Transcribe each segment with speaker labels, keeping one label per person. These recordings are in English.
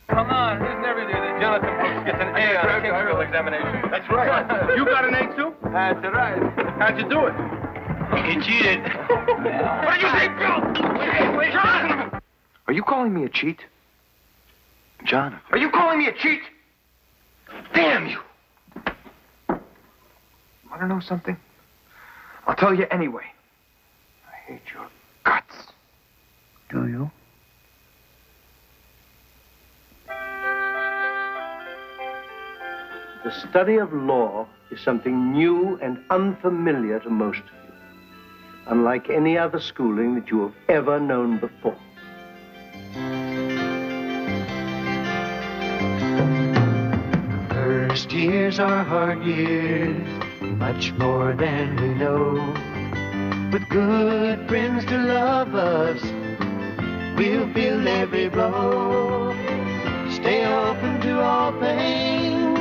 Speaker 1: Come on, isn't every day that Jonathan Brooks gets an A on a Kingsville examination?
Speaker 2: That's right. You got an A too?
Speaker 1: That's right.
Speaker 2: How'd you do it?
Speaker 1: You cheated.
Speaker 2: What did you say, Bill? John!
Speaker 3: Are you calling me a cheat? Jonathan.
Speaker 2: Are you calling me a cheat? Damn you!
Speaker 3: Want to know something? I'll tell you anyway. I hate your guts.
Speaker 4: Do you?
Speaker 5: The study of law is something new and unfamiliar to most of you, unlike any other schooling that you have ever known before.
Speaker 4: First years are hard years, much more than we know. With good friends to love us, we'll feel every blow. Stay open to all things,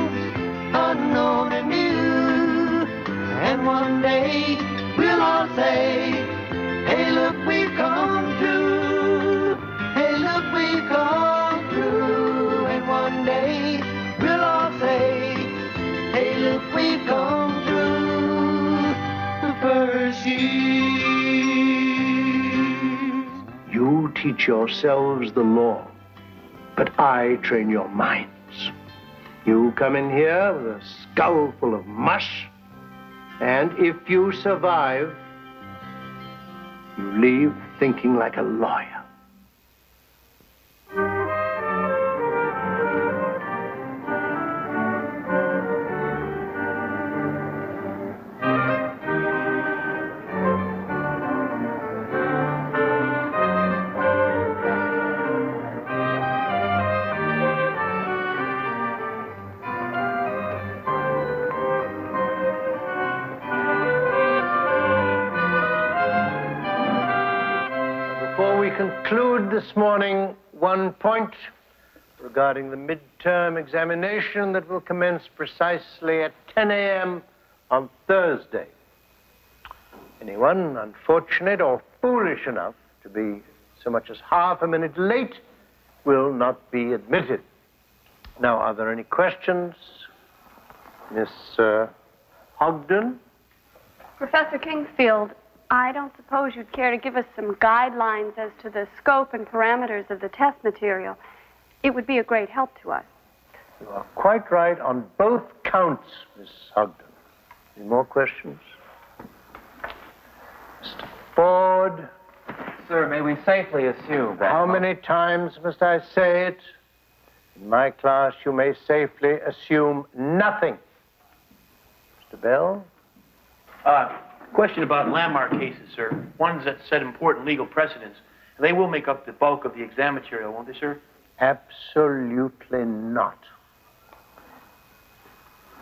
Speaker 4: unknown and new. And one day we'll all say, hey, look, we've come through. Hey, look, we've come through. And one day we'll all say, hey, look, we've come through the first year.
Speaker 5: You teach yourselves the law, but I train your minds. You come in here with a skull full of mush, and if you survive, you leave thinking like a lawyer. Conclude this morning one point regarding the midterm examination that will commence precisely at 10 a.m. on Thursday. Anyone unfortunate or foolish enough to be so much as half a minute late will not be admitted. Now, are there any questions? Miss Ogden?
Speaker 6: Professor Kingsfield, I don't suppose you'd care to give us some guidelines as to the scope and parameters of the test material. It would be a great help to us.
Speaker 5: You are quite right on both counts, Miss Ogden. Any more questions? Mr. Ford?
Speaker 3: Sir, may we safely assume that...
Speaker 5: How many times must I say it? In my class, you may safely assume nothing. Mr. Bell?
Speaker 7: Question about landmark cases, sir. Ones that set important legal precedents. They will make up the bulk of the exam material, won't they, sir?
Speaker 5: Absolutely not.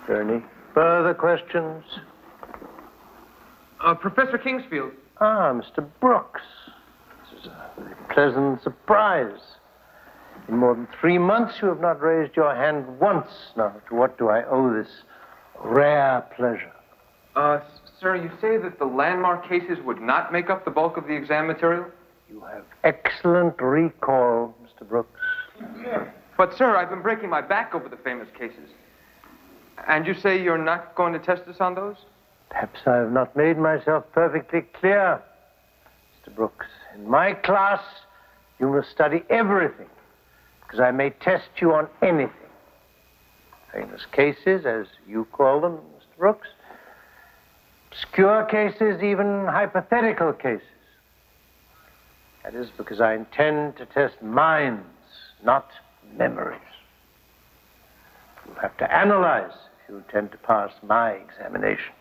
Speaker 5: Are there any further questions?
Speaker 3: Professor Kingsfield.
Speaker 5: Mr. Brooks. This is a very pleasant surprise. In more than 3 months, you have not raised your hand once. Now, to what do I owe this rare pleasure?
Speaker 3: Sir, you say that the landmark cases would not make up the bulk of the exam material?
Speaker 5: You have excellent recall, Mr. Brooks.
Speaker 3: But, sir, I've been breaking my back over the famous cases. And you say you're not going to test us on those?
Speaker 5: Perhaps I have not made myself perfectly clear, Mr. Brooks. In my class, you must study everything, because I may test you on anything. Famous cases, as you call them, Mr. Brooks. Obscure cases, even hypothetical cases. That is because I intend to test minds, not memories. You'll have to analyze if you intend to pass my examination.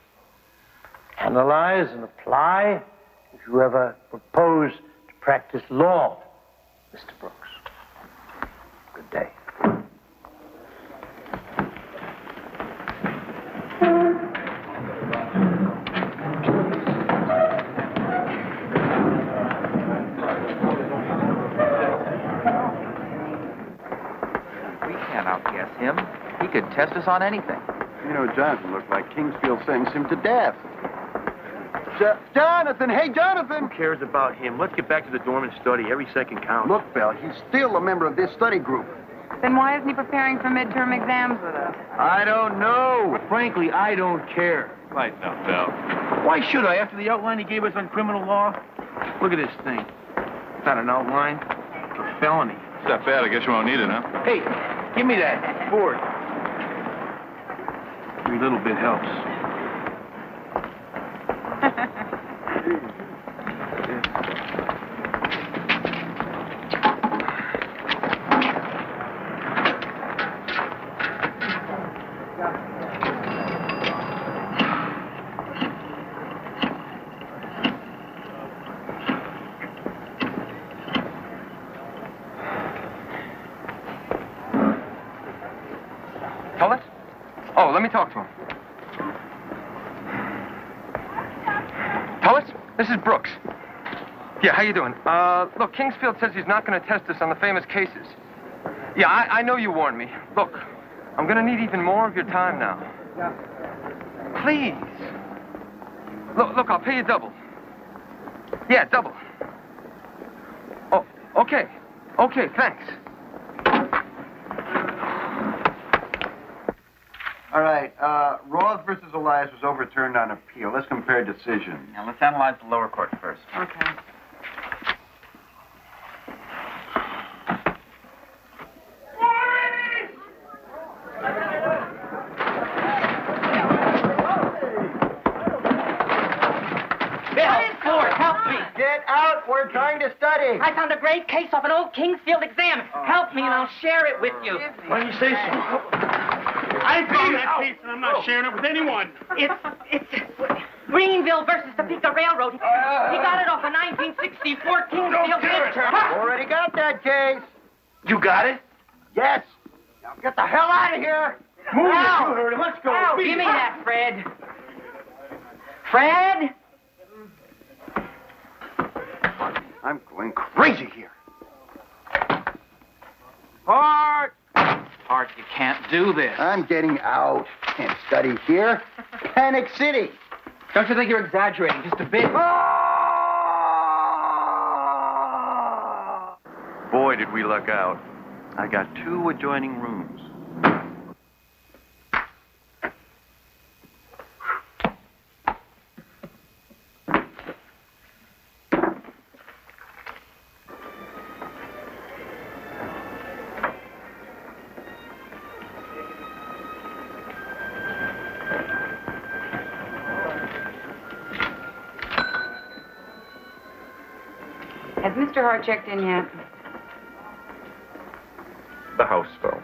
Speaker 5: Analyze and apply if you ever propose to practice law, Mr. Brooks. Good day.
Speaker 3: Outguess him. He could test us on anything.
Speaker 2: You know, Jonathan looked like Kingsfield sentenced him to death. Jonathan! Hey, Jonathan!
Speaker 7: Who cares about him? Let's get back to the dorm and study. Every second counts.
Speaker 2: Look, Bell, he's still a member of this study group.
Speaker 8: Then why isn't he preparing for midterm exams with us?
Speaker 7: I don't know. Frankly, I don't care.
Speaker 1: Lights out, Bill.
Speaker 7: Why should I, after the outline he gave us on criminal law? Look at this thing.
Speaker 3: Is that an outline? It's a felony.
Speaker 1: It's that bad, I guess you won't need it, huh?
Speaker 7: Hey, give me that board. Every little bit helps.
Speaker 3: Tullis? Oh, let me talk to him. Tullis, this is Brooks. Yeah, how you doing? Look, Kingsfield says he's not going to test us on the famous cases. Yeah, I know you warned me. Look, I'm going to need even more of your time now. Please. Look, I'll pay you double. Yeah, double. Oh, okay. Okay, thanks.
Speaker 9: All right, Roth versus Elias was overturned on appeal. Let's compare decisions.
Speaker 10: Now, let's analyze the lower court first.
Speaker 8: Okay.
Speaker 2: Help me!
Speaker 9: Get out! We're trying to study.
Speaker 2: I found a great case off an old Kingsfield exam. Help me and I'll share it with you.
Speaker 7: Why do you say so?
Speaker 11: I found that case and I'm not sharing it with anyone.
Speaker 2: It's Greenville versus Topeka Railroad. He got it off a 1964 Kingsfield midterm.
Speaker 9: Already got that case.
Speaker 7: You got it?
Speaker 9: Yes. Now get the hell out of here.
Speaker 7: Move it,
Speaker 2: Ow.
Speaker 7: you heard him. Let's go.
Speaker 2: Ow,
Speaker 7: Beat
Speaker 2: give
Speaker 7: it.
Speaker 2: me that, Fred. Fred?
Speaker 9: I'm going crazy here.
Speaker 3: Hart!
Speaker 10: Art, you can't do this.
Speaker 9: I'm getting out. Can't study here. Panic City.
Speaker 10: Don't you think you're exaggerating just a bit?
Speaker 11: Boy, did we luck out. I got 2 adjoining rooms.
Speaker 8: Has Mr. Hart checked in yet?
Speaker 11: The house phone.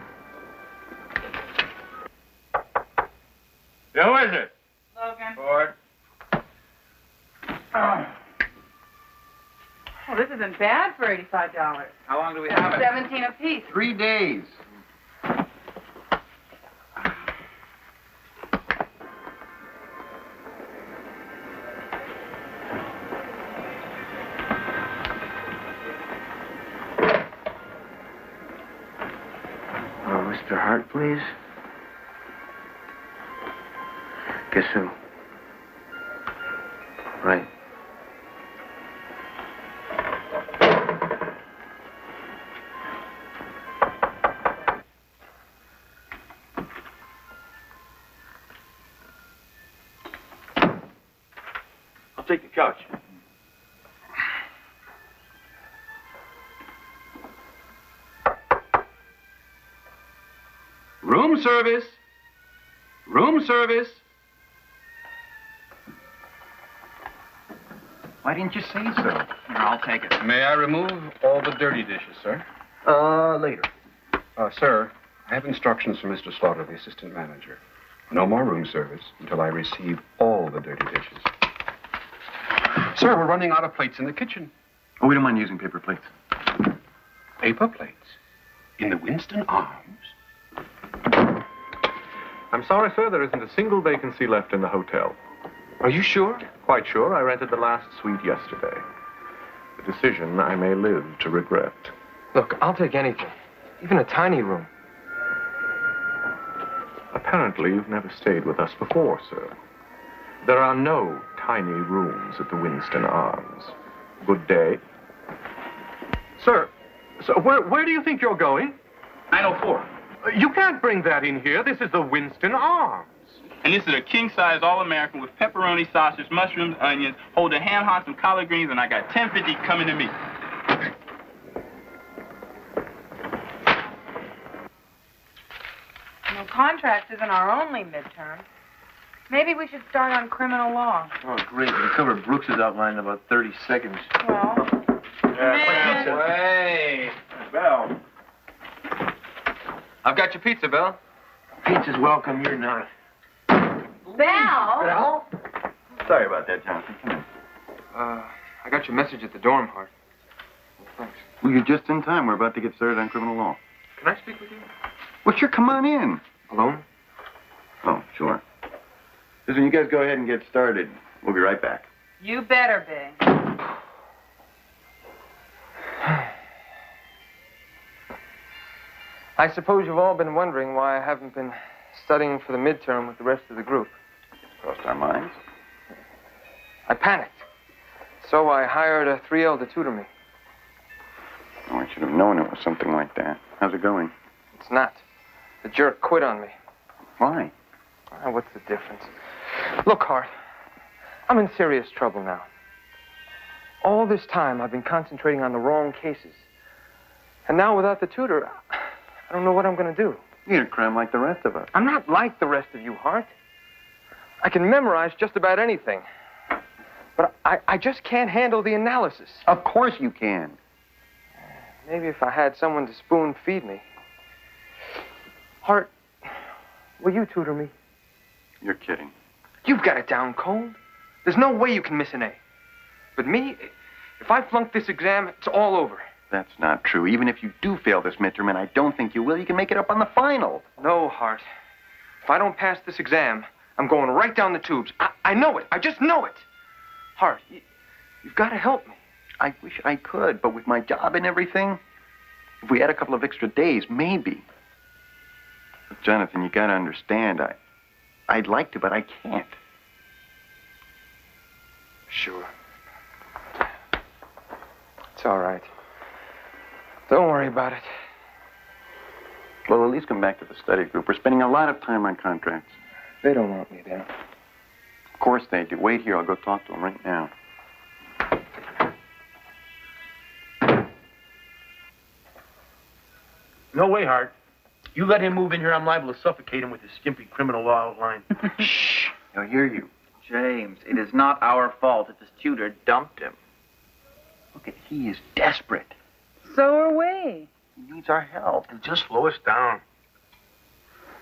Speaker 1: Yeah, who is it?
Speaker 8: Logan.
Speaker 1: Ford.
Speaker 8: Well, this isn't bad for $85.
Speaker 10: How long do we have it?
Speaker 8: 17 apiece.
Speaker 9: 3 days.
Speaker 5: Mr. Hart, please. Guess who? Right.
Speaker 7: I'll take the couch.
Speaker 11: Room service. Room service.
Speaker 10: Why didn't you say so? Here, I'll take it.
Speaker 1: May I remove all the dirty dishes, sir?
Speaker 9: Later.
Speaker 12: Sir, I have instructions from Mr. Slaughter, the assistant manager. No more room service until I receive all the dirty dishes. Sir, we're running out of plates in the kitchen.
Speaker 11: Oh, we don't mind using paper plates.
Speaker 12: Paper plates? In the Winston Arms?
Speaker 13: I'm sorry, sir, there isn't a single vacancy left in the hotel.
Speaker 3: Are you sure?
Speaker 13: Quite sure. I rented the last suite yesterday. A decision I may live to regret.
Speaker 3: Look, I'll take anything. Even a tiny room.
Speaker 13: Apparently, you've never stayed with us before, sir. There are no tiny rooms at the Winston Arms. Good day. Sir, where do you think you're going?
Speaker 7: 904.
Speaker 13: You can't bring that in here. This is the Winston Arms.
Speaker 14: And this is a king-size All-American with pepperoni, sausage, mushrooms, onions, hold a ham hock, some collard greens, and I got $10.50 coming to me.
Speaker 8: Well, contract isn't our only midterm. Maybe we should start on criminal law.
Speaker 7: Oh, great. We can cover Brooks's outline in about 30 seconds.
Speaker 8: Well,
Speaker 3: Hey,
Speaker 9: Bell.
Speaker 3: I've got your pizza, Belle.
Speaker 7: Pizza's welcome, you're not.
Speaker 8: Belle?
Speaker 9: Sorry about that, Jonathan. Come in.
Speaker 3: I got your message at the dorm, Hart. Thanks.
Speaker 9: Well, you're just in time. We're about to get started on criminal law.
Speaker 3: Can I speak with you?
Speaker 9: Well, sure, come on in.
Speaker 3: Alone?
Speaker 9: Oh, sure. Listen, you guys go ahead and get started. We'll be right back.
Speaker 8: You better be.
Speaker 3: I suppose you've all been wondering why I haven't been studying for the midterm with the rest of the group.
Speaker 9: Crossed our minds.
Speaker 3: I panicked. So I hired a 3L to tutor me.
Speaker 9: Oh, I should have known it was something like that. How's it going?
Speaker 3: It's not. The jerk quit on me.
Speaker 9: Why?
Speaker 3: What's the difference? Look, Hart, I'm in serious trouble now. All this time, I've been concentrating on the wrong cases. And now, without the tutor, I don't know what I'm going to do.
Speaker 9: You're cram like the rest of us.
Speaker 3: I'm not like the rest of you, Hart. I can memorize just about anything. But I just can't handle the analysis.
Speaker 9: Of course you can.
Speaker 3: Maybe if I had someone to spoon feed me. Hart, will you tutor me?
Speaker 9: You're kidding.
Speaker 3: You've got it down cold. There's no way you can miss an A. But me, if I flunk this exam, it's all over.
Speaker 9: That's not true. Even if you do fail this midterm, and I don't think you will, you can make it up on the final.
Speaker 3: No, Hart. If I don't pass this exam, I'm going right down the tubes. I know it. I just know it. Hart, you've got to help me.
Speaker 9: I wish I could, but with my job and everything, if we had a couple of extra days, maybe. But Jonathan, you got to understand, I'd like to, but I can't.
Speaker 3: Sure. It's all right. Don't worry about it.
Speaker 9: Well, at least come back to the study group. We're spending a lot of time on contracts.
Speaker 3: They don't want me there.
Speaker 9: Of course they do. Wait here. I'll go talk to them right now.
Speaker 7: No way, Hart. You let him move in here, I'm liable to suffocate him with his skimpy criminal law outline.
Speaker 9: Shh. He'll hear you.
Speaker 10: James, it is not our fault that his tutor dumped him.
Speaker 9: Look, he is desperate.
Speaker 8: So are we.
Speaker 9: He needs our help.
Speaker 7: Just slow us down.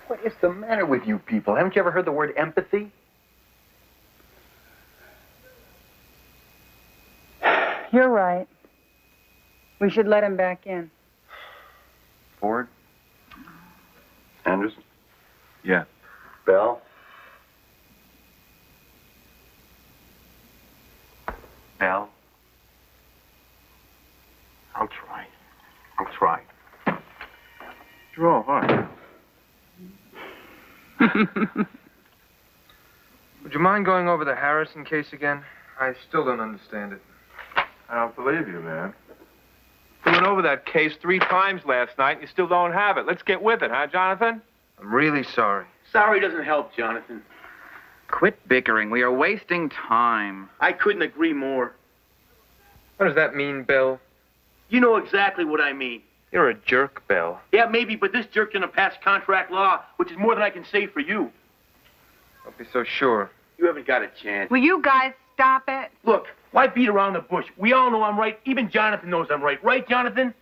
Speaker 9: What is the matter with you people? Haven't you ever heard the word empathy?
Speaker 8: You're right. We should let him back in.
Speaker 9: Ford? Anderson?
Speaker 13: Yeah.
Speaker 9: Bell?
Speaker 7: Bell? I'll try. I'll try.
Speaker 13: Draw hard.
Speaker 3: Would you mind going over the Harrison case again? I still don't understand it.
Speaker 13: I don't believe you, man.
Speaker 1: We went over that case 3 times last night, and you still don't have it. Let's get with it, huh, Jonathan?
Speaker 3: I'm really sorry.
Speaker 7: Sorry doesn't help, Jonathan.
Speaker 10: Quit bickering. We are wasting time.
Speaker 7: I couldn't agree more.
Speaker 3: What does that mean, Bill?
Speaker 7: You know exactly what I mean.
Speaker 3: You're a jerk, Bill.
Speaker 7: Yeah, maybe, but this jerk's gonna pass contract law, which is more than I can say for you.
Speaker 3: Don't be so sure.
Speaker 7: You haven't got a chance.
Speaker 8: Will you guys stop it?
Speaker 7: Look, why beat around the bush? We all know I'm right. Even Jonathan knows I'm right. Right, Jonathan?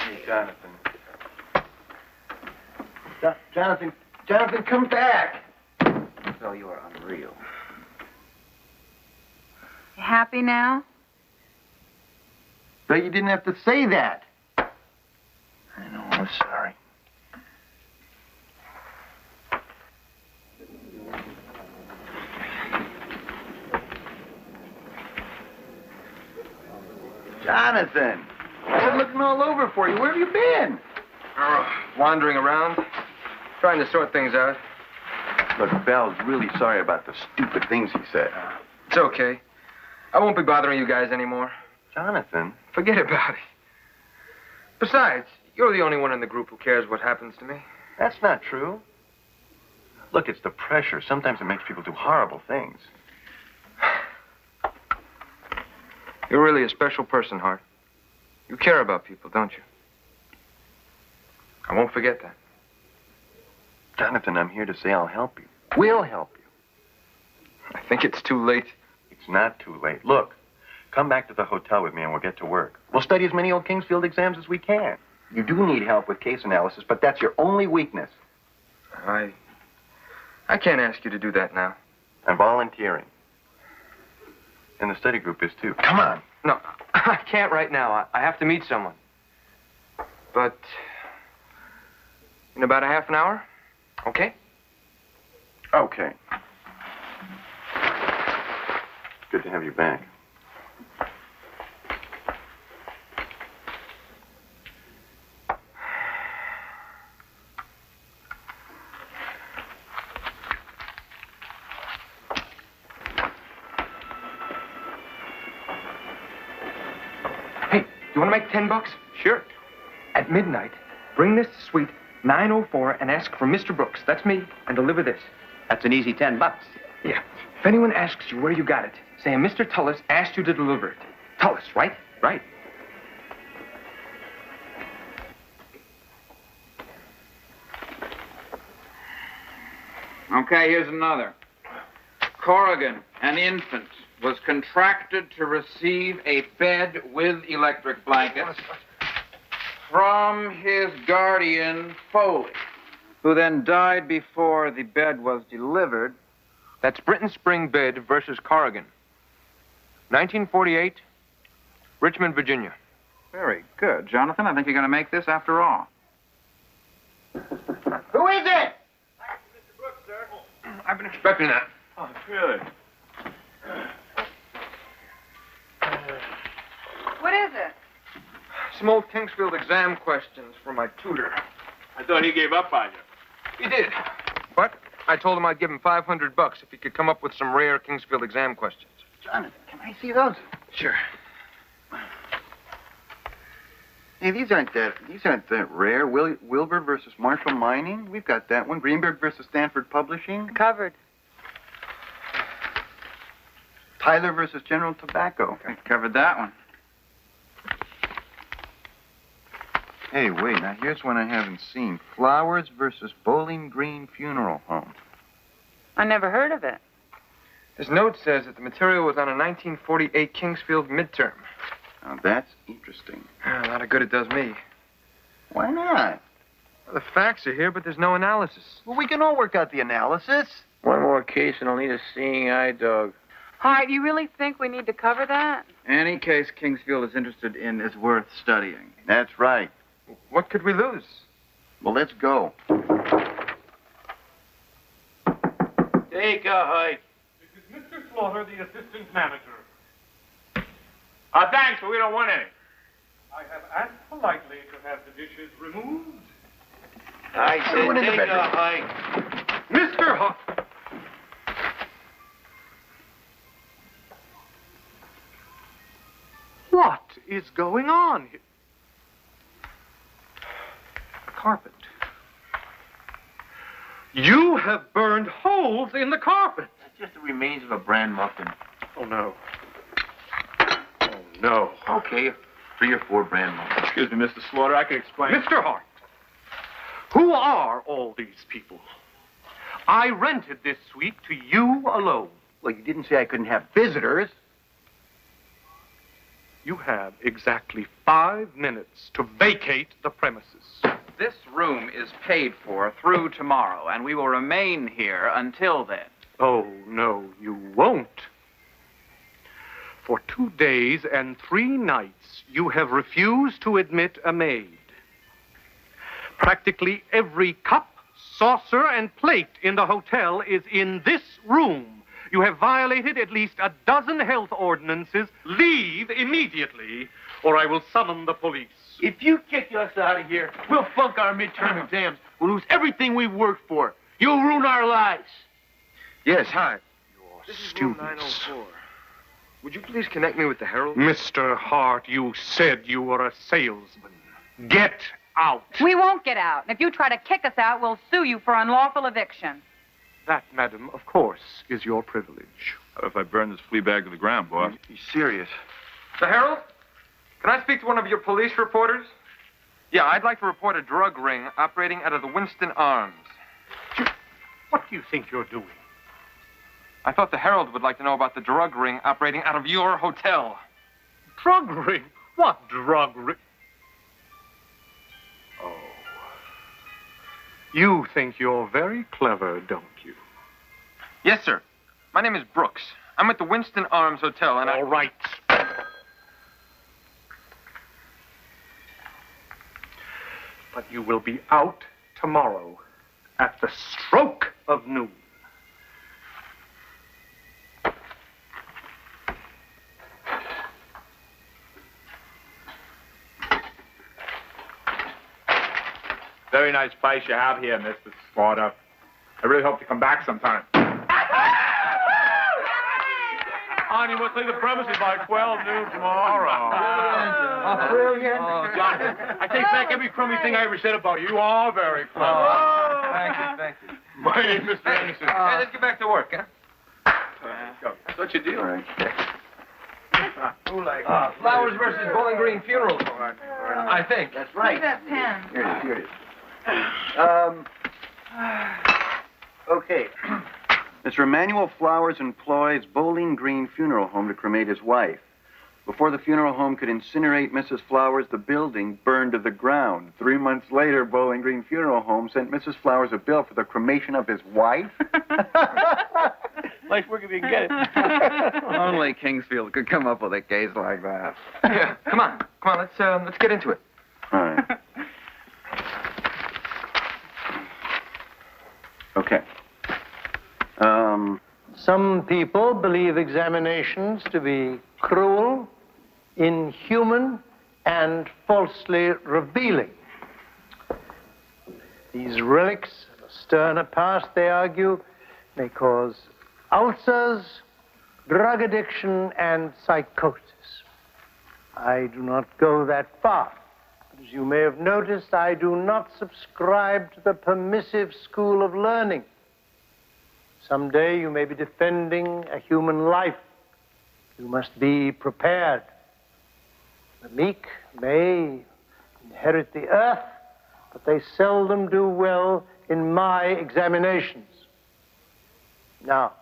Speaker 9: Hey, Jonathan. Jonathan, come back.
Speaker 10: Oh, you are unreal.
Speaker 8: You happy now?
Speaker 9: But you didn't have to say that.
Speaker 7: I know, I'm sorry.
Speaker 9: Jonathan, I've been looking all over for you. Where have you been?
Speaker 3: Wandering around, trying to sort things out.
Speaker 9: Look, Val's really sorry about the stupid things he said.
Speaker 3: It's okay. I won't be bothering you guys anymore.
Speaker 9: Jonathan?
Speaker 3: Forget about it. Besides, you're the only one in the group who cares what happens to me.
Speaker 9: That's not true. Look, it's the pressure. Sometimes it makes people do horrible things.
Speaker 3: You're really a special person, Hart. You care about people, don't you? I won't forget that.
Speaker 9: Jonathan, I'm here to say I'll help you. We'll help you.
Speaker 3: I think it's too late.
Speaker 9: It's not too late. Look, come back to the hotel with me and we'll get to work. We'll study as many old Kingsfield exams as we can. You do need help with case analysis, but that's your only weakness.
Speaker 3: I can't ask you to do that now.
Speaker 9: I'm volunteering. And the study group is too. Come on.
Speaker 3: No, I can't right now. I have to meet someone. But in about a half an hour, okay?
Speaker 9: Okay. Good to have you back.
Speaker 3: You want to make $10?
Speaker 1: Sure.
Speaker 3: At midnight, bring this to suite 904 and ask for Mr. Brooks. That's me. And deliver this.
Speaker 10: That's an easy $10.
Speaker 3: Yeah. If anyone asks you where you got it, say Mr. Tullis asked you to deliver it. Tullis, right?
Speaker 1: Right.
Speaker 10: Okay, here's another. Corrigan, an infant, was contracted to receive a bed with electric blankets from his guardian, Foley, who then died before the bed was delivered.
Speaker 3: That's Britton Spring Bed versus Corrigan. 1948, Richmond, Virginia.
Speaker 10: Very good. Jonathan, I think you're going to make this after all.
Speaker 2: Who is it?
Speaker 3: I've been expecting that.
Speaker 1: Oh, good.
Speaker 8: What is it?
Speaker 3: Some old Kingsfield exam questions for my tutor.
Speaker 1: I thought he gave up on you.
Speaker 3: He did. But I told him I'd give him $500 if he could come up with some rare Kingsfield exam questions.
Speaker 9: Jonathan, can I see those?
Speaker 3: Sure.
Speaker 9: Hey, these aren't that rare. Wilbur versus Marshall Mining. We've got that one. Greenberg versus Stanford Publishing.
Speaker 8: Covered.
Speaker 9: Tyler versus General Tobacco.
Speaker 10: We covered that one.
Speaker 9: Hey, wait, now here's one I haven't seen. Flowers versus Bowling Green Funeral Home.
Speaker 8: I never heard of it.
Speaker 3: His note says that the material was on a 1948 Kingsfield midterm.
Speaker 9: Now, that's interesting.
Speaker 3: A lot of good it does me.
Speaker 9: Why not?
Speaker 3: Well, the facts are here, but there's no analysis.
Speaker 9: Well, we can all work out the analysis.
Speaker 7: One more case and I'll need a seeing eye dog.
Speaker 8: Hi, do you really think we need to cover that?
Speaker 10: Any case Kingsfield is interested in is worth studying.
Speaker 9: That's right.
Speaker 3: What could we lose?
Speaker 9: Well, let's go.
Speaker 7: Take a hike.
Speaker 15: This is Mr. Slaughter, the assistant manager.
Speaker 1: Thanks, but we don't want any.
Speaker 15: I have asked politely to have the dishes removed.
Speaker 7: I said
Speaker 9: Everyone in the
Speaker 7: take a
Speaker 9: bedroom.
Speaker 7: hike.
Speaker 15: Mr. Huff! What is going on here? Carpet. You have burned holes in the carpet.
Speaker 7: That's just the remains of a bran muffin.
Speaker 15: Oh, no. Oh, no.
Speaker 7: Okay, 3 or 4 bran muffins.
Speaker 1: Excuse me, Mr. Slaughter, I can explain.
Speaker 15: Mr. Hart, who are all these people? I rented this suite to you alone.
Speaker 9: Well, you didn't say I couldn't have visitors.
Speaker 15: You have exactly 5 minutes to vacate the premises.
Speaker 10: This room is paid for through tomorrow, and we will remain here until then.
Speaker 15: Oh, no, you won't. For 2 days and 3 nights, you have refused to admit a maid. Practically every cup, saucer, and plate in the hotel is in this room. You have violated at least a dozen health ordinances. Leave immediately, or I will summon the police.
Speaker 7: If you kick us out of here, we'll flunk our midterm exams. We'll lose everything we've worked for. You'll ruin our lives.
Speaker 3: Yes, hi.
Speaker 15: Your
Speaker 3: This is room
Speaker 15: students.
Speaker 3: 904. Would you please connect me with the Herald?
Speaker 15: Mr. Hart, you said you were a salesman. Get out.
Speaker 8: We won't get out. And if you try to kick us out, we'll sue you for unlawful eviction.
Speaker 15: That, madam, of course, is your privilege.
Speaker 16: How if I burn this flea bag to the ground, boss?
Speaker 3: He's serious. The Herald? Can I speak to one of your police reporters? Yeah, I'd like to report a drug ring operating out of the Winston Arms.
Speaker 15: What do you think you're doing?
Speaker 3: I thought the Herald would like to know about the drug ring operating out of your hotel.
Speaker 15: Drug ring? What drug ring? Oh. You think you're very clever, don't you?
Speaker 3: Yes, sir. My name is Brooks. I'm at the Winston Arms Hotel, and
Speaker 15: All right. But you will be out tomorrow at the stroke of noon.
Speaker 14: Very nice place you have here, Mr. Slaughter. I really hope to come back sometime. Arnie, must leave the premises by 12 noon tomorrow.
Speaker 3: Brilliant.
Speaker 14: Oh, Jonathan, I take back every crummy thing I ever said about you. You are very clever.
Speaker 3: Oh, thank you.
Speaker 14: My name is Mr. Anderson.
Speaker 3: Hey, let's get back to work, huh?
Speaker 14: That's what you do.
Speaker 3: All right. Flowers versus Bowling Green Funeral Home. I think.
Speaker 9: That's
Speaker 8: Look
Speaker 9: right.
Speaker 8: at that pen.
Speaker 9: Here it is. Okay. Mr. Emmanuel Flowers employs Bowling Green Funeral Home to cremate his wife. Before the funeral home could incinerate Mrs. Flowers, the building burned to the ground. 3 months later, Bowling Green Funeral Home sent Mrs. Flowers a bill for the cremation of his wife.
Speaker 7: Nice work if you can get it.
Speaker 10: Only Kingsfield could come up with a case like that.
Speaker 3: Yeah, come on, let's get into it.
Speaker 9: All right. Okay.
Speaker 5: Some people believe examinations to be cruel, inhuman, and falsely revealing. These relics of a sterner past, they argue, may cause ulcers, drug addiction, and psychosis. I do not go that far. But as you may have noticed, I do not subscribe to the permissive school of learning. Someday you may be defending a human life. You must be prepared. The meek may inherit the earth, but they seldom do well in my examinations. Now,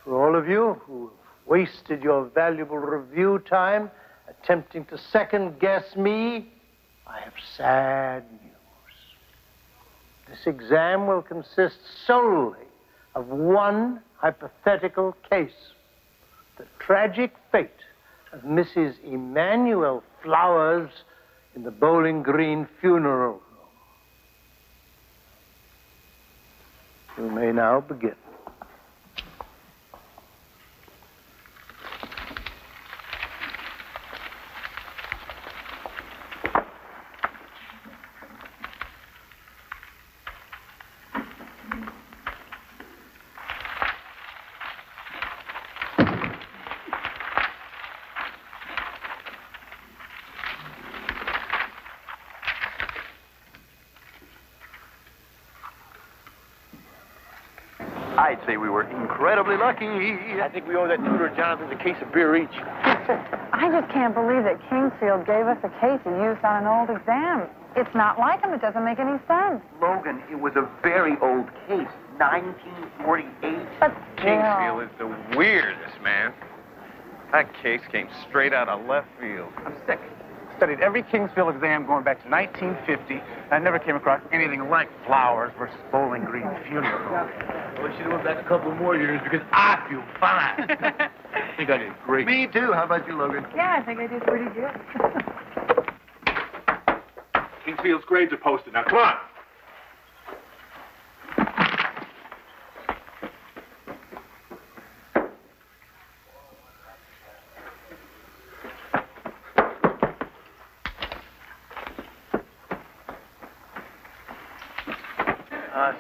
Speaker 5: for all of you who have wasted your valuable review time attempting to second-guess me, I have sad news. This exam will consist solely of one hypothetical case: the tragic fate of Mrs. Emmanuel Flowers in the Bowling Green Funeral Home. You may now begin.
Speaker 9: I'd say we were incredibly lucky.
Speaker 7: I think we owe that tutor Jonathan a case of beer each.
Speaker 8: I just can't believe that Kingsfield gave us a case he used on an old exam. It's not like him. It doesn't make any sense.
Speaker 9: Logan, it was a very old case, 1948.
Speaker 8: But
Speaker 11: Kingsfield is the weirdest, man. That case came straight out of left field.
Speaker 7: I'm sick. Studied every Kingsfield exam going back to 1950. I never came across anything like Flowers versus Bowling Green Funeral Home. Well, I should have went back a couple more years because I feel fine. I think I did great.
Speaker 9: Me too. How about you, Logan?
Speaker 8: Yeah, I think I did pretty good.
Speaker 14: Kingsfield's grades are posted. Now, come on.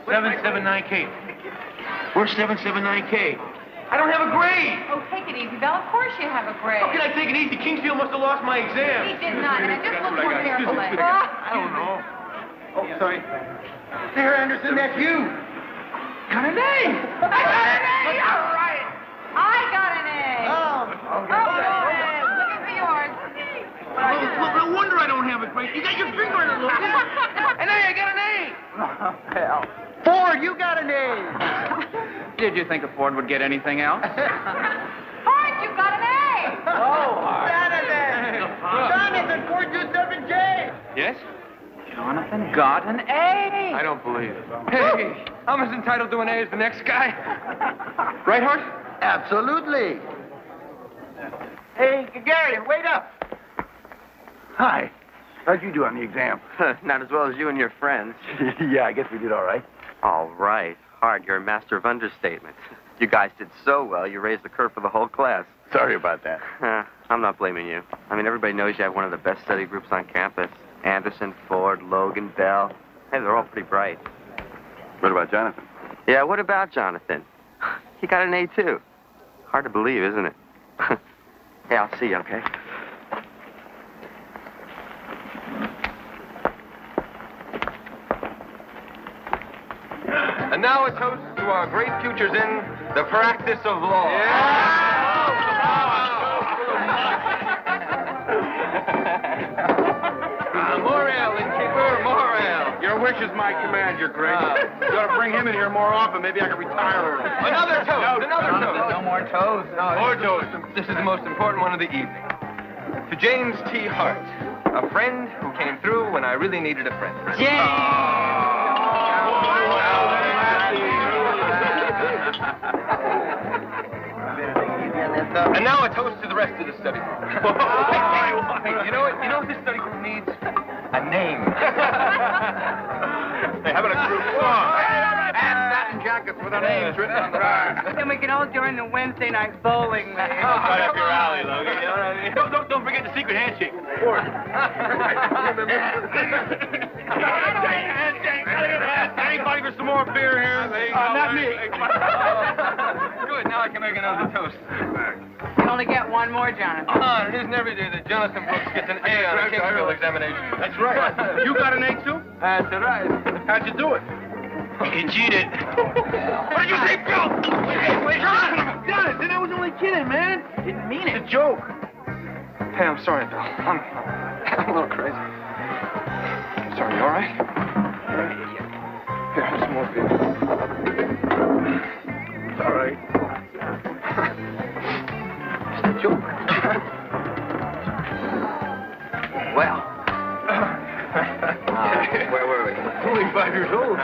Speaker 7: $779K.
Speaker 5: Where's 779K? I don't have a grade.
Speaker 2: Oh, take it easy, Belle. Of course you have a grade.
Speaker 5: How can I take it easy? Kingsfield must have lost my exam.
Speaker 2: He did not. And just look more carefully.
Speaker 5: I don't know. Oh, sorry. There, Anderson, that's you. Got an A.
Speaker 2: I got an A. All right. I got an A.
Speaker 5: Oh, okay.
Speaker 2: Looking for yours.
Speaker 5: Well, no wonder I don't have a grade. You got your finger in it, look. An A, I got an A.
Speaker 10: Hell.
Speaker 5: Ford, you got an A.
Speaker 10: Did you think a Ford would get anything else?
Speaker 2: Hart, you got an A.
Speaker 10: Oh, Hart.
Speaker 5: Jonathan, 427J.
Speaker 3: Yes?
Speaker 10: Jonathan got an A.
Speaker 3: I don't believe it. Hey, I'm as entitled to an A as the next guy. Right, Hart?
Speaker 5: Absolutely. Hey, Gary, wait up. Hi. How'd you do on the exam?
Speaker 17: Not as well as you and your friends.
Speaker 5: Yeah, I guess we did all right.
Speaker 17: All right. Hart, you're a master of understatement. You guys did so well, you raised the curve for the whole class.
Speaker 5: Sorry about that.
Speaker 17: I'm not blaming you. I mean, everybody knows you have one of the best study groups on campus. Anderson, Ford, Logan, Bell. Hey, they're all pretty bright.
Speaker 9: What about Jonathan?
Speaker 17: Yeah, what about Jonathan? He got an A, too. Hard to believe, isn't it? Hey, I'll see you, okay?
Speaker 3: And now a toast to our great futures in the practice of law. More ale, innkeeper, more ale.
Speaker 7: Your wish is my command, Your Grace. You ought to bring him in here more often. Maybe I can retire early.
Speaker 3: Another toast, another toast.
Speaker 10: No more toes.
Speaker 3: More toast. This is the most important one of the evening. To James T. Hart, a friend who came through when I really needed a friend. And now a toast to the rest of the study group. Hey, you know what this study group needs? A name.
Speaker 7: Hey, how about a group song? And satin jackets with our names written on the back.
Speaker 2: Then we can all join the Wednesday night bowling league.
Speaker 7: Right up your alley, Logan. You know what I mean? Don't forget the secret handshake. Anybody for some more beer here? Not me.
Speaker 3: Good, now I can make another toast.
Speaker 2: You only get one more, Jonathan.
Speaker 3: Come on, it isn't every day that Jonathan Brooks gets an A on a Kingsfield examination.
Speaker 7: That's right. You got an A, too?
Speaker 3: That's right.
Speaker 7: How'd you do it?
Speaker 5: You cheated.
Speaker 7: What did you say, Bill? Jonathan, I was only kidding, man.
Speaker 2: Didn't mean it.
Speaker 7: It's a joke.
Speaker 3: Hey, I'm sorry, Bill. I'm a little crazy. I'm sorry, you all right? Here, have some more beer.
Speaker 7: It's all right.
Speaker 3: It's a joke.
Speaker 17: Well.
Speaker 3: Where were we?
Speaker 7: Only 5 years old.
Speaker 3: You all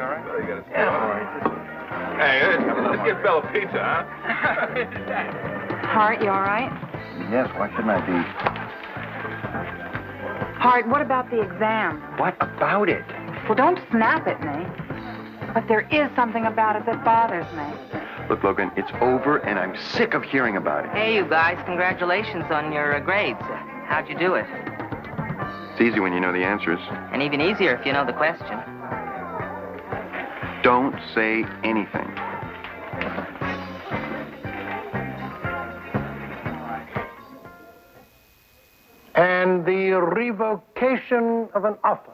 Speaker 3: right? Well, you gotta stay all right. Hey, let's get Bella pizza, huh?
Speaker 8: Hart, you all right?
Speaker 9: Yes, why shouldn't I be?
Speaker 8: Hart, what about the exam?
Speaker 9: What about it?
Speaker 8: Well, don't snap at me. But there is something about it that bothers me.
Speaker 9: Look, Logan, it's over, and I'm sick of hearing about it.
Speaker 18: Hey, you guys, congratulations on your grades. How'd you do it?
Speaker 9: It's easy when you know the answers.
Speaker 18: And even easier if you know the question.
Speaker 9: Don't say anything.
Speaker 5: And the revocation of an offer.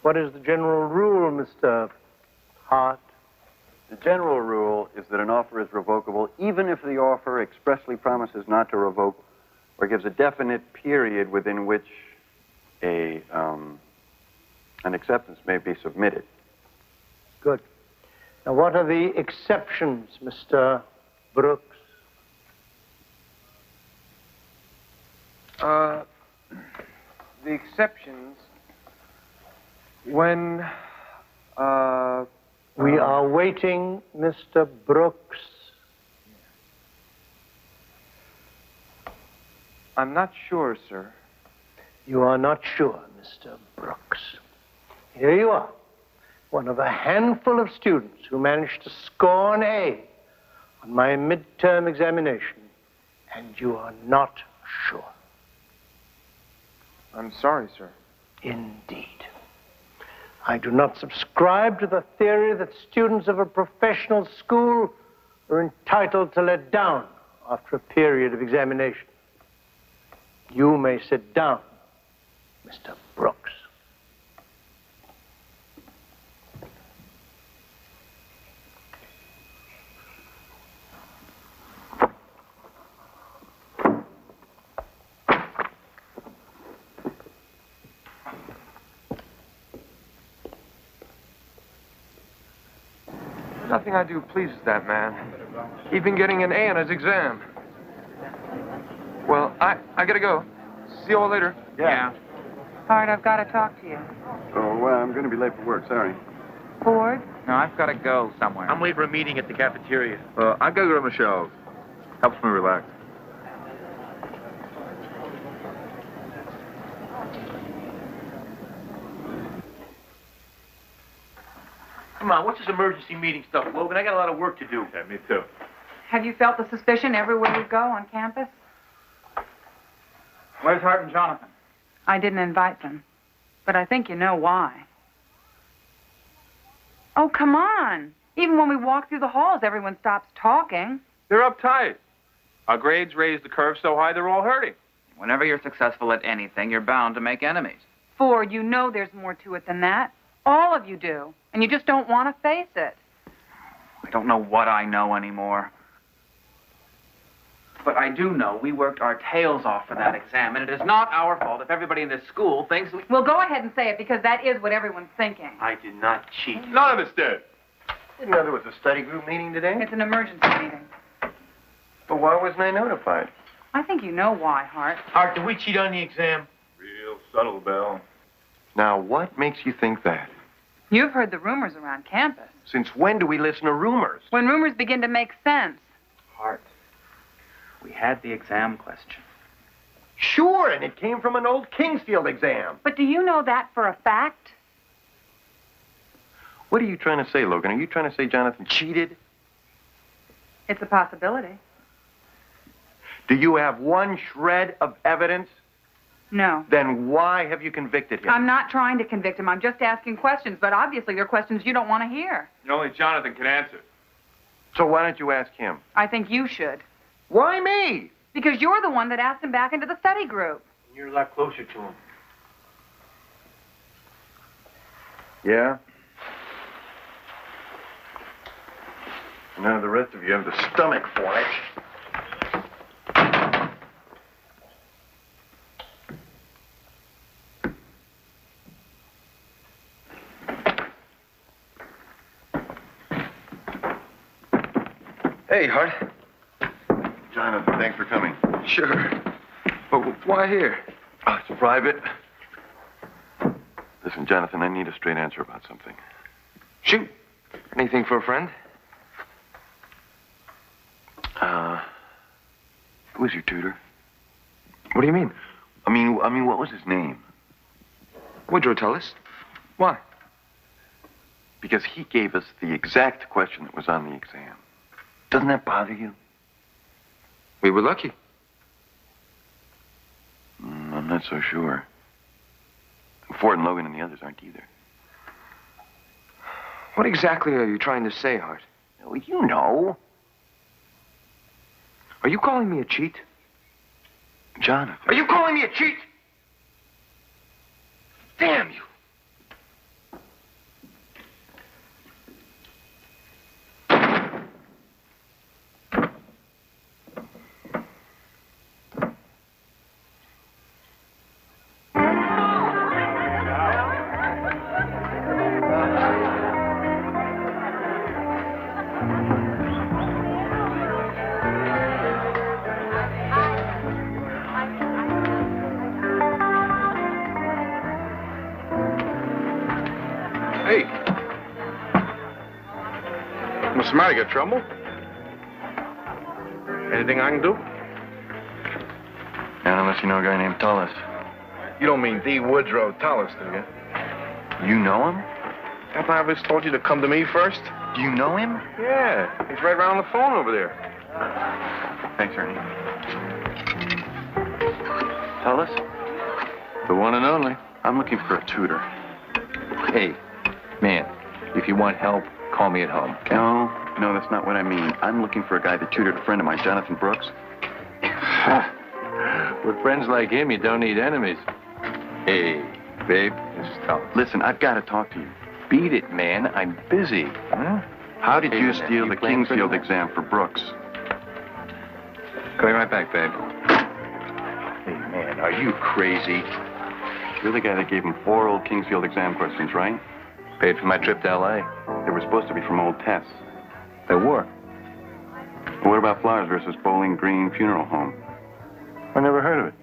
Speaker 5: What is the general rule, Mr. Hart?
Speaker 9: The general rule is that an offer is revocable even if the offer expressly promises not to revoke or gives a definite period within which an acceptance may be submitted.
Speaker 5: Good. Now, what are the exceptions, Mr. Brooks?
Speaker 3: The exceptions when,
Speaker 5: We are waiting, Mr. Brooks.
Speaker 3: I'm not sure, sir.
Speaker 5: You are not sure, Mr. Brooks. Here you are, one of a handful of students who managed to score an A on my midterm examination, and you are not sure.
Speaker 3: I'm sorry, sir.
Speaker 5: Indeed. I do not subscribe to the theory that students of a professional school are entitled to let down after a period of examination. You may sit down, Mr. Brooks.
Speaker 3: Nothing I do pleases that man. Even getting an A on his exam. Well, I gotta go. See you all later.
Speaker 10: Yeah.
Speaker 8: Hart, I've got to talk to you.
Speaker 9: Oh, well, I'm going to be late for work. Sorry.
Speaker 8: Ford?
Speaker 10: No, I've got to go somewhere.
Speaker 1: I'm waiting for a meeting at the cafeteria.
Speaker 16: I gotta go to Michelle's. Helps me relax.
Speaker 1: Come on, what's this emergency meeting stuff, Logan? I got a lot of work to do.
Speaker 16: Yeah, me too.
Speaker 8: Have you felt the suspicion everywhere you go on campus?
Speaker 10: Where's Hart and Jonathan?
Speaker 8: I didn't invite them, but I think you know why. Oh, come on. Even when we walk through the halls, everyone stops talking.
Speaker 1: They're uptight. Our grades raised the curve so high they're all hurting.
Speaker 10: Whenever you're successful at anything, you're bound to make enemies.
Speaker 8: Ford, you know there's more to it than that. All of you do. And you just don't want to face it.
Speaker 10: I don't know what I know anymore. But I do know we worked our tails off for that exam, and it is not our fault if everybody in this school thinks we...
Speaker 8: Well, go ahead and say it, because that is what everyone's thinking.
Speaker 1: I did not cheat.
Speaker 16: None of us did.
Speaker 9: Didn't know there was a study group meeting today.
Speaker 8: It's an emergency meeting.
Speaker 9: But why wasn't I notified?
Speaker 8: I think you know why, Hart.
Speaker 1: Hart, did we cheat on the exam?
Speaker 16: Real subtle, Belle.
Speaker 9: Now, what makes you think that?
Speaker 8: You've heard the rumors around campus.
Speaker 9: Since when do we listen to rumors?
Speaker 8: When rumors begin to make sense.
Speaker 10: Hart, we had the exam question.
Speaker 9: Sure, and it came from an old Kingsfield exam.
Speaker 8: But do you know that for a fact?
Speaker 9: What are you trying to say, Logan? Are you trying to say Jonathan cheated?
Speaker 8: It's a possibility.
Speaker 9: Do you have one shred of evidence?
Speaker 8: No.
Speaker 9: Then why have you convicted him?
Speaker 8: I'm not trying to convict him. I'm just asking questions, but obviously they're questions you don't want to hear.
Speaker 1: And only Jonathan can answer.
Speaker 9: So why don't you ask him?
Speaker 8: I think you should.
Speaker 9: Why me?
Speaker 8: Because you're the one that asked him back into the study group.
Speaker 1: You're a lot closer to him.
Speaker 9: Yeah? Now the rest of you have the stomach for it.
Speaker 3: Hey, Hart.
Speaker 9: Jonathan, thanks for coming.
Speaker 3: Sure. But why here?
Speaker 9: Oh, it's private. Listen, Jonathan, I need a straight answer about something.
Speaker 3: Shoot. Anything for a friend?
Speaker 9: Who was your tutor?
Speaker 3: What do you mean?
Speaker 9: I mean, what was his name?
Speaker 3: Woodrow Tullis. Why?
Speaker 9: Because he gave us the exact question that was on the exam. Doesn't that bother you?
Speaker 3: We were lucky.
Speaker 9: I'm not so sure. Ford and Logan and the others aren't either.
Speaker 3: What exactly are you trying to say, Hart?
Speaker 9: Well, you know.
Speaker 3: Are you calling me a cheat?
Speaker 9: Jonathan.
Speaker 3: Are you calling me a cheat? Damn you.
Speaker 16: Hey. What's the matter? You got trouble? Anything I can do?
Speaker 9: Not unless you know a guy named Tullis.
Speaker 16: You don't mean D. Woodrow Tullis, do you?
Speaker 9: You know him?
Speaker 16: Haven't I always told you to come to me first?
Speaker 9: Do you know him?
Speaker 16: Yeah. He's right around the phone over there.
Speaker 9: Thanks, Ernie. Tullis? The one and only. I'm looking for a tutor. Hey,
Speaker 1: Man, if you want help, call me at home.
Speaker 9: No, that's not what I mean. I'm looking for a guy that tutored a friend of mine, Jonathan Brooks.
Speaker 1: With friends like him, you don't need enemies. Hey, babe, this is tough.
Speaker 9: Listen, I've got to talk to you.
Speaker 1: Beat it, man. I'm busy. Huh?
Speaker 9: How did
Speaker 1: Hey,
Speaker 9: you
Speaker 1: man,
Speaker 9: steal
Speaker 1: you
Speaker 9: the
Speaker 1: playing
Speaker 9: Kingsfield
Speaker 1: pretty well?
Speaker 9: exam for Brooks?
Speaker 1: Coming right back, babe. Hey, man, are you crazy?
Speaker 9: You're the guy that gave him 4 old Kingsfield exam questions, right?
Speaker 1: Paid for my trip to L.A.
Speaker 9: They were supposed to be from old tests.
Speaker 1: They were.
Speaker 9: Well, what about Flowers versus Bowling Green Funeral Home?
Speaker 1: I never heard of it.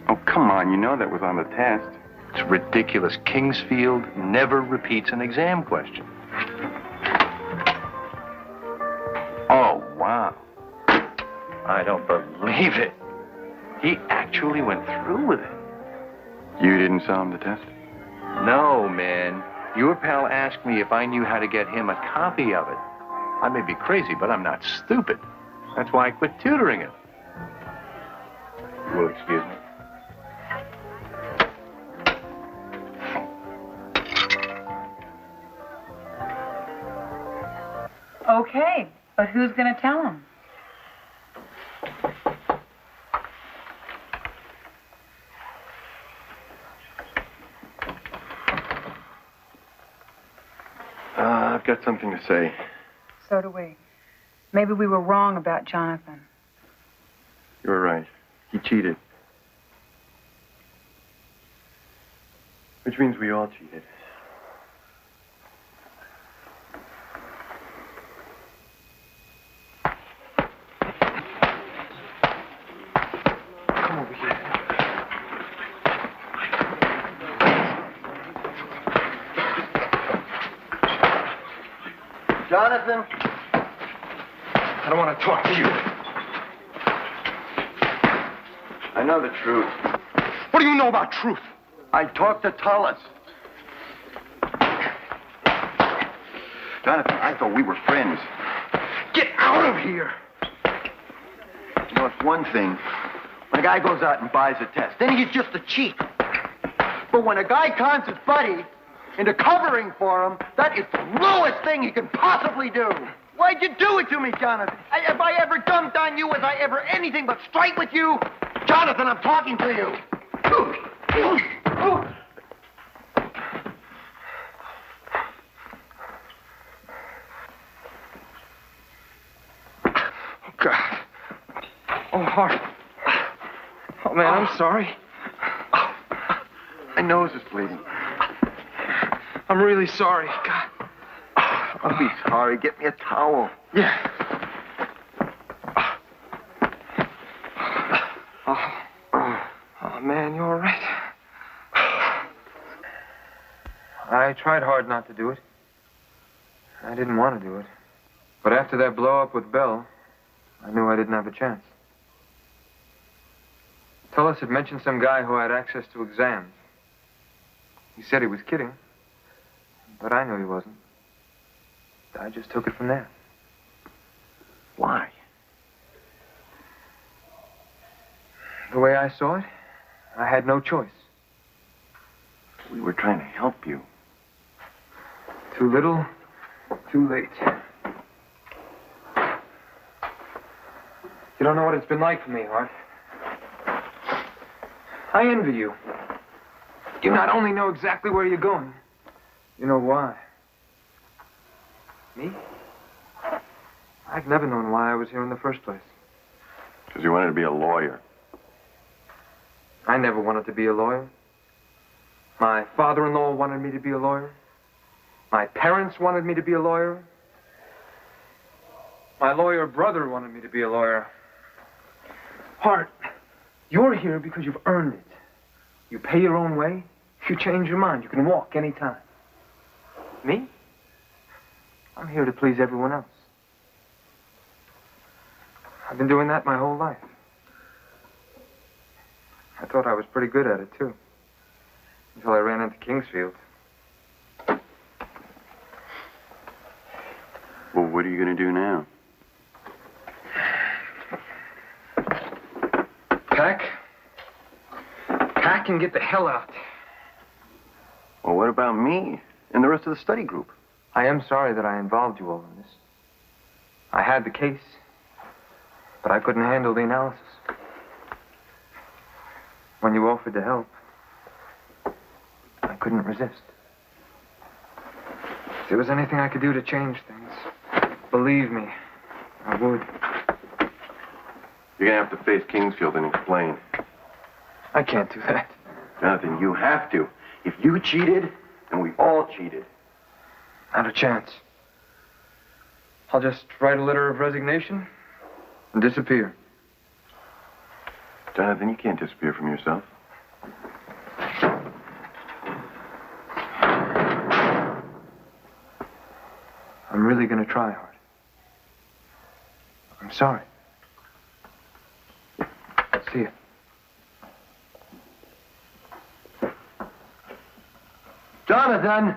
Speaker 9: Oh, come on. You know that was on the test.
Speaker 1: It's ridiculous. Kingsfield never repeats an exam question. Oh, wow. I don't believe it. He actually went through with it.
Speaker 9: You didn't sell him the test?
Speaker 1: No, man. Your pal asked me if I knew how to get him a copy of it. I may be crazy, but I'm not stupid. That's why I quit tutoring him. You will excuse me.
Speaker 8: Okay, but who's going to tell him?
Speaker 1: I've got something to say.
Speaker 8: So do we. Maybe we were wrong about Jonathan.
Speaker 9: You were right. He cheated. Which means we all cheated.
Speaker 3: Come over here.
Speaker 9: Jonathan!
Speaker 3: I don't want to talk to you.
Speaker 9: I know the truth.
Speaker 3: What do you know about truth?
Speaker 9: I talked to Tullis. Jonathan, I thought we were friends.
Speaker 3: Get out of here!
Speaker 9: You know, it's one thing when a guy goes out and buys a test, then he's just a cheat. But when a guy cons his buddy into covering for him, that is the lowest thing he can possibly do. Why'd you do it to me, Jonathan? Have I ever dumped on you? Was I ever anything but straight with you? Jonathan, I'm talking to you.
Speaker 3: Oh, God. Oh, Hart. Oh, man, I'm sorry.
Speaker 9: My nose is bleeding.
Speaker 3: I'm really sorry. God.
Speaker 9: Don't be sorry. Get me a towel.
Speaker 3: Yeah. Oh, man, you all right? I tried hard not to do it. I didn't want to do it. But after that blow-up with Belle, I knew I didn't have a chance. Tullis had mentioned some guy who had access to exams. He said he was kidding, but I knew he wasn't. I just took it from there.
Speaker 9: Why?
Speaker 3: The way I saw it, I had no choice.
Speaker 9: We were trying to help you.
Speaker 3: Too little, too late. You don't know what it's been like for me, Hart. I envy you. You not only know exactly where you're going, you know why. Me? I've never known why I was here in the first place.
Speaker 9: Because you wanted to be a lawyer.
Speaker 3: I never wanted to be a lawyer. My father-in-law wanted me to be a lawyer. My parents wanted me to be a lawyer. My lawyer brother wanted me to be a lawyer. Hart, you're here because you've earned it. You pay your own way. If you change your mind, you can walk anytime. Me? I'm here to please everyone else. I've been doing that my whole life. I thought I was pretty good at it, too. Until I ran into Kingsfield.
Speaker 9: Well, what are you going to do now?
Speaker 3: Pack? Pack and get the hell out.
Speaker 9: Well, what about me? And the rest rest of the study group.
Speaker 3: I am sorry that I involved you all in this. I had the case, but I couldn't handle the analysis. When you offered to help, I couldn't resist. If there was anything I could do to change things, believe me, I would.
Speaker 1: You're going to have to face Kingsfield and explain.
Speaker 3: I can't do that.
Speaker 1: Jonathan, you have to. If you cheated, then we all cheated.
Speaker 3: Not a chance. I'll just write a letter of resignation and disappear.
Speaker 1: Jonathan, you can't disappear from yourself.
Speaker 3: I'm really going to try hard. I'm sorry. See you.
Speaker 1: Jonathan!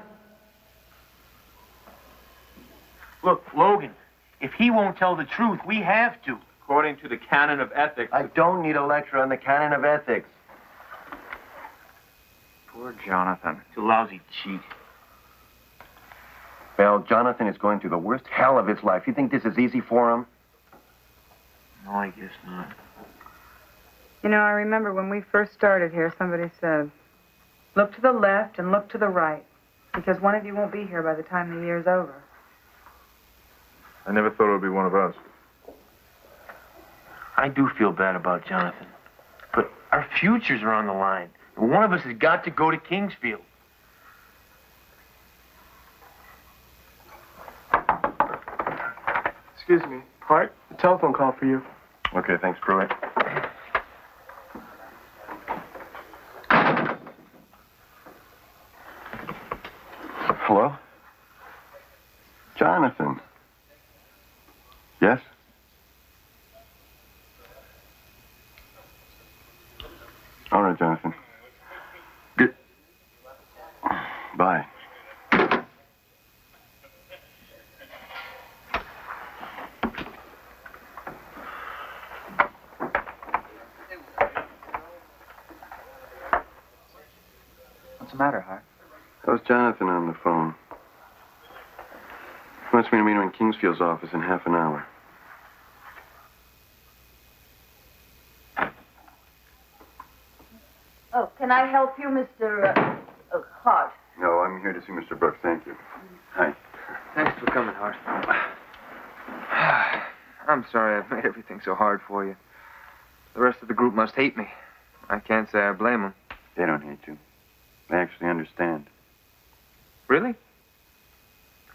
Speaker 5: Look, Logan, if he won't tell the truth, we have to.
Speaker 14: According to the canon of ethics.
Speaker 1: I don't need a lecture on the canon of ethics.
Speaker 10: Poor Jonathan.
Speaker 5: It's a lousy cheat.
Speaker 1: Well, Jonathan is going through the worst hell of his life. You think this is easy for him?
Speaker 5: No, I guess not.
Speaker 8: You know, I remember when we first started here, somebody said, look to the left and look to the right, because one of you won't be here by the time the year's over.
Speaker 16: I never thought it would be one of us.
Speaker 5: I do feel bad about Jonathan, but our futures are on the line, and one of us has got to go to Kingsfield.
Speaker 19: Excuse me, Hart, a telephone call for you.
Speaker 1: Okay, thanks, Pruitt. Hello? Jonathan. Yes? All right, Jonathan. Good. Bye.
Speaker 10: What's the matter, Hart?
Speaker 1: That was Jonathan on the phone. He wants me to meet him in Kingsfield's office in half an hour.
Speaker 20: Oh, can I help you, Mr. Hart?
Speaker 1: No, I'm here to see Mr. Brooks. Thank you. Hi.
Speaker 3: Thanks for coming, Hart. I'm sorry I've made everything so hard for you. The rest of the group must hate me. I can't say I blame them.
Speaker 1: They don't hate you. They actually understand.
Speaker 3: Really?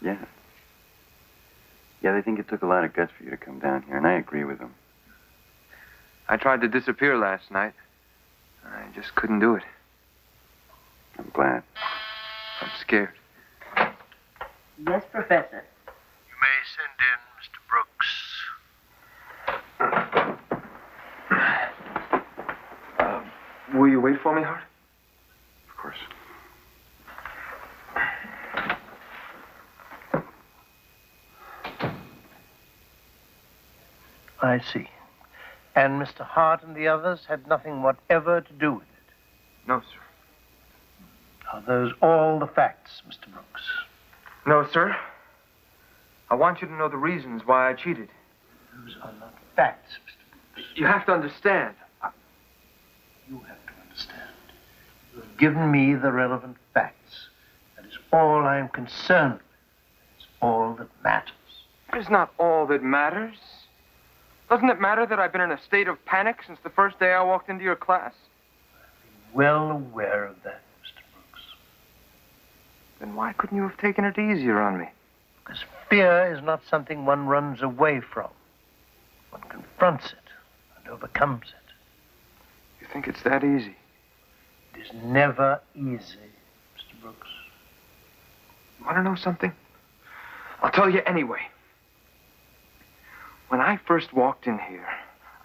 Speaker 1: Yeah. Yeah, they think it took a lot of guts for you to come down here, and I agree with them.
Speaker 3: I tried to disappear last night. I just couldn't do it.
Speaker 1: I'm glad.
Speaker 3: I'm scared.
Speaker 20: Yes, Professor.
Speaker 5: You may send in Mr. Brooks.
Speaker 3: Will you wait for me, Hart?
Speaker 1: Of course.
Speaker 5: I see. And Mr. Hart and the others had nothing whatever to do with it?
Speaker 3: No, sir.
Speaker 5: Are those all the facts, Mr. Brooks?
Speaker 3: No, sir. I want you to know the reasons why I cheated.
Speaker 5: Those are not facts, Mr. Brooks.
Speaker 3: You have to understand.
Speaker 5: You have to understand. You have given me the relevant facts. That is all I am concerned with. It's all that matters.
Speaker 3: It's not all that matters. Doesn't it matter that I've been in a state of panic since the first day I walked into your class?
Speaker 5: Well aware of that, Mr. Brooks.
Speaker 3: Then why couldn't you have taken it easier on me?
Speaker 5: Because fear is not something one runs away from. One confronts it and overcomes it.
Speaker 3: You think it's that easy?
Speaker 5: It is never easy, Mr. Brooks.
Speaker 3: You want to know something? I'll tell you anyway. When I first walked in here,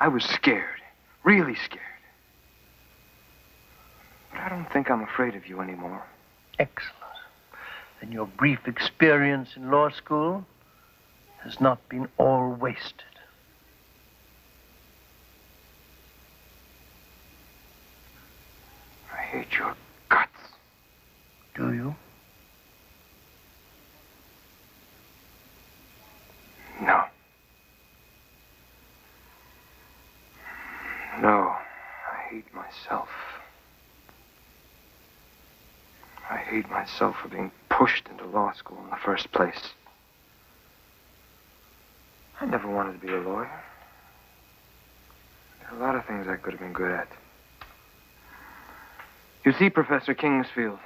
Speaker 3: I was scared. Really scared. But I don't think I'm afraid of you anymore.
Speaker 5: Excellent. Then your brief experience in law school has not been all wasted.
Speaker 3: I hate your guts.
Speaker 5: Do you?
Speaker 3: No, I hate myself. I hate myself for being pushed into law school in the first place. I never wanted to be a lawyer. There are a lot of things I could have been good at. You see, Professor Kingsfield,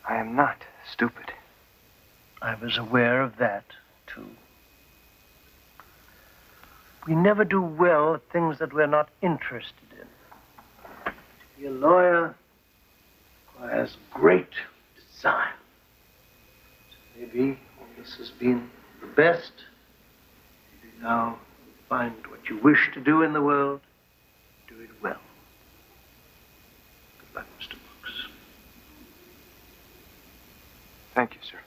Speaker 3: I am not stupid.
Speaker 5: I was aware of that, too. We never do well at things that we're not interested in. To be a lawyer requires great desire. So maybe this has been the best. Maybe now find what you wish to do in the world, do it well. Good luck, Mr. Brooks.
Speaker 3: Thank you, sir.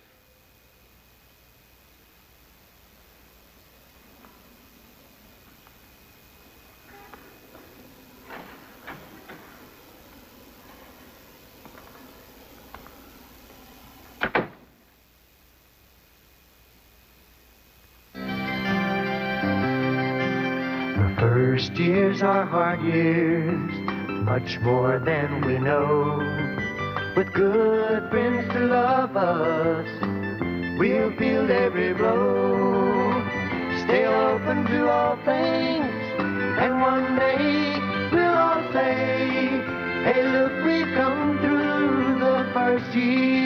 Speaker 4: First years are hard years, much more than we know. With good friends to love us, we'll feel every blow. Stay open to all things, and one day we'll all say, hey, look, we've come through the first year.